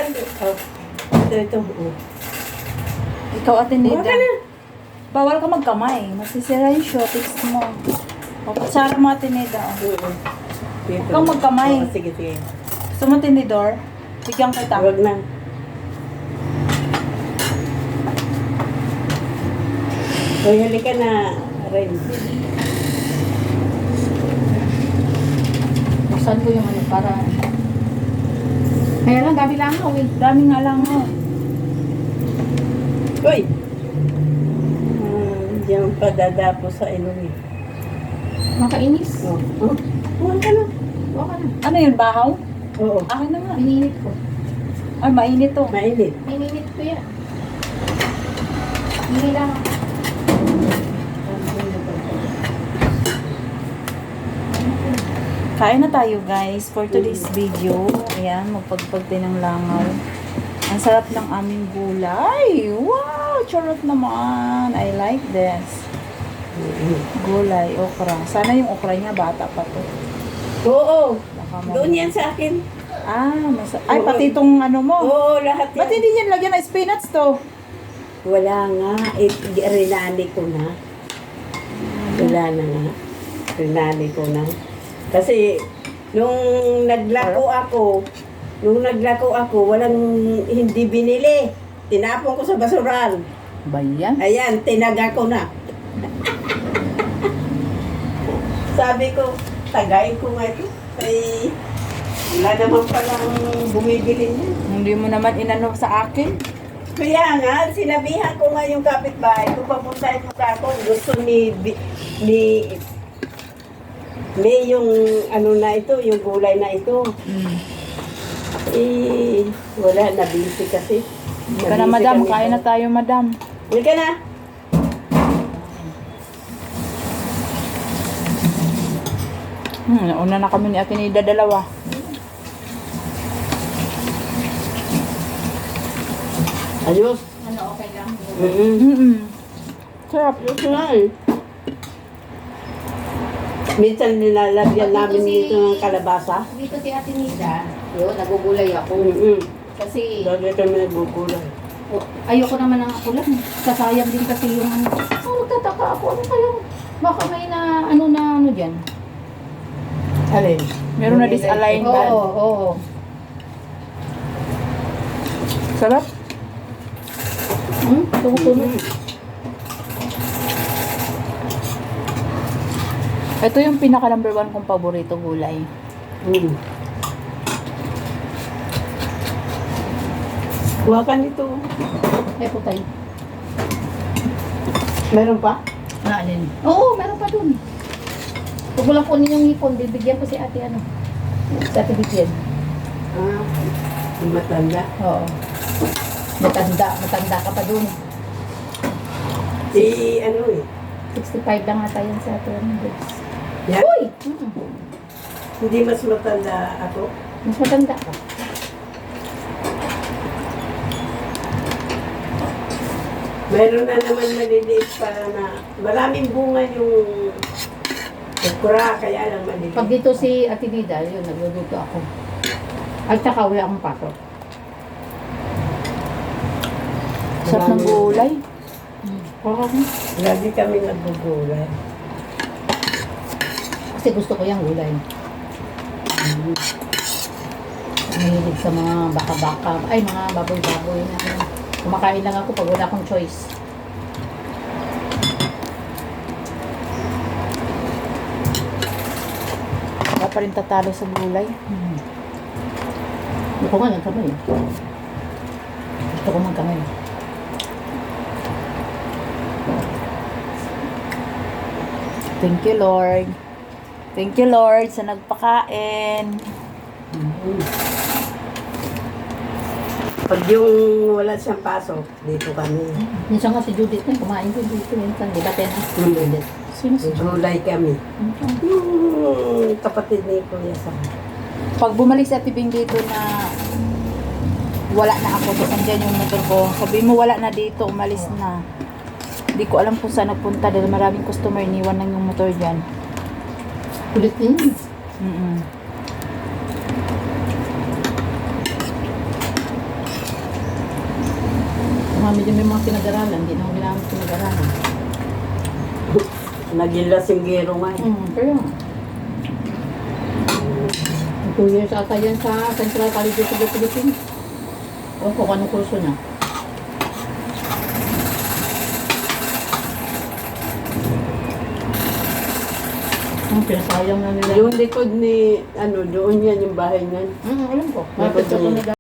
Oh. Ito. Oh. Ikaw, Ate Huwag Nida. ka na. Bawal ka magkamay. Masisira yung shotix mo. O, kutsara mo, Ate Nida. Oo. Huwag kang magkamay. Oo, sige, sige. Gusto mo, tinidor? Bigyan kita. Huwag na. Hoy, halika na, Ren. Buksan ko yung ano para... Kaya lang, gabi lang ako eh. Dami nga lang, oh. Uy! Diyan padadapo sa ilong eh. Makainis. Oh. Oh. Huwag ka na. Huwag ka na. Ano yun, bahaw? Oo. Akin na nga. Ininit ko. Ay, mainit to. Mainit. Ininit ko yan. Hindi lang. Kain na tayo, guys, for today's video. Ayan, magpagpag din ng langaw. Ang sarap ng aming gulay. Wow! Charot naman. I like this. Gulay, okra. Sana yung okra niya, bata pa to. Oo. Baka Doon yan sa akin. Ay, pati itong ano mo. Oo, lahat yan. Ba't hindi niyan lagyan ng spinach to? Wala nga. Rinali ko na. Wala na nga. Rinali ko na. Kasi, nung naglako ako, walang hindi binili. Tinapon ko sa basural. Ba yan? Ayan, tinaga ko na. Sabi ko, tagayin ko nga ito. Ay, wala naman palang bumibili niya. Hindi mo naman inano sa akin. Kaya nga, sinabihan ko nga yung kapitbahay ko, papuntahin mo ka ako. Gusto ni May yung ano na ito, yung gulay na ito. Eh, wala, nabisi kasi. Hindi ka na, madam. Kain na tayo, madam. Hindi ka na. Nauna na kami ni Ate Nida, dalawa. Ayos. Ano, okay lang. Sarap. Ayos nga eh. Minsan nilalagyan namin dito ng kalabasa. Dito si Ate Nida, yun, nagugulay ako. Kasi, Lagi kami nagbubulay. ayoko naman ng akulan. Sasayang din kasi yung ano. Nagtataka ako, ano kaya? Baka may na, ano dyan. Alin? Meron na disalign Oo, ba? oo. Sarap. Tumutunog. Ito yung pinaka number 1 kong paborito gulay. Kuha ka nito. Putay. Meron pa? Alin? Oo, meron pa dun. Huwag mo lang kunin yung hipon, bibigyan ko si ate ano. Si ate Bigyan. Yung matanda. Oo. Matanda ka pa dun. Si ano eh. 65 lang ata yan sa ate ano. Yan? Uy! Hindi mas matanda ako. Mas matanda ka. Meron na naman maliliit para na maraming bunga yung okra, kaya lang maliliit. Pag dito si ate Nida, yun, nagluluto ako. At saka wala akong pato. Sarap ng gulay. Lagi kami nagbubulay. Kasi gusto ko yung gulay. Mahilig sa mga baka-baka. Ay, mga baboy-baboy na ano. Kumakain lang ako pag wala akong choice. Wala pa rin tatalo sa gulay. Gusto ko nga nagkamay. Gusto ko magkamay. Thank you, Lord. Thank you, Lord, sa nagpakain. Pag yung wala siyang pasok, dito kami. Minsan nga si Judith na kumain ko dito. Minsan, di ba Tena? Judith. Sino si Gulay kami. Yung kapatid ni Kuya Sam. Pag bumalik sa tibing dito na wala na ako, tapos andyan yung motor ko, sabihin mo wala na dito, umalis na. Hindi ko alam kung saan nagpunta dahil maraming customer, iniwan lang yung motor dyan. Kulit din. namin din may mga pinag-aralan. Hindi naman ginamit pinag-aralan. Naging lasinggero nga. Kaya nga. 2 years ata yan sa Central College of the Philippines. O kung anong kurso niya. Pinasayang na nila. Yung likod ni, doon yan, yung bahay niyan. Alam ko. Bakit Bakit ako yun? nag